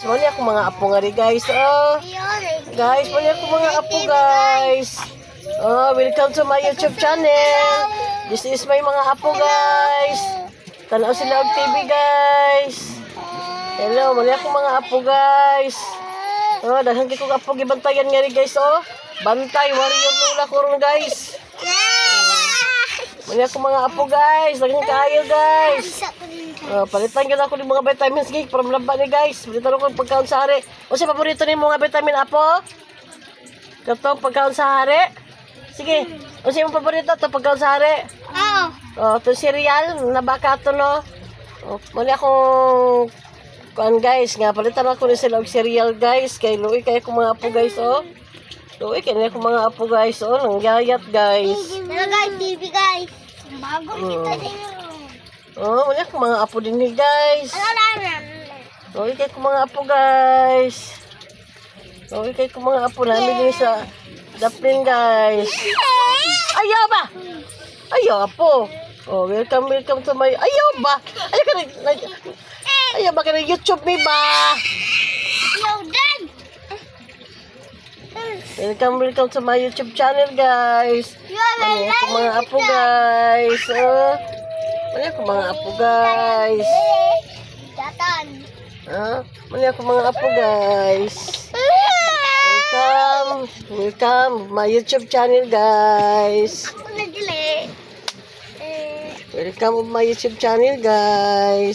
Mali ako mga apo nga rin guys. Oh, guys, mali ako mga apo guys. Oh, welcome to my YouTube channel. This is my mga apo guys. Tanaw sila og TV guys. Hello, mali ako mga apo guys. Oh, dahil ko apo gibantayan nga rin guys. Oh, bantay warrior nula ko ron guys. Mali ako mga apo guys. Daghang kaayo guys. Palitan ko na ako ng mga vitamins gig from laba ni guys. Palitan ko ng pagkaon sa hari. O siya paborito ni mga vitamin apo? Katong pagkaon sa hari? Sige. O siya yung paborito ito pagkaon sa hari? Oo. O, ito cereal na baka ito no. O, mali akong kuan guys nga. Palitan ako ni sila og cereal guys. Kay luwi kayo kong mga apo guys o. Luwi kayo na akong mga apo guys o. Nangyayat guys. Pero guys, TV guys. Bago kita din. Oh, mali akong mga apo din ni guys. Luwi kayo kong mga apo guys. Luwi kayo kong mga apo namin din sa Daplin guys. Ayaw ba? Ayaw po. Oh, welcome to my... Ayaw ba? Ayaw ka na... Ayaw ba ka na YouTube mi ba? Yo, Dan! Welcome to my YouTube channel guys. Mali ako mga apo guys. Oh, mali ako mga apo guys. Datan. Mali ako mga apo guys. Welcome my YouTube channel guys. Ako na dili. Welcome my YouTube channel guys.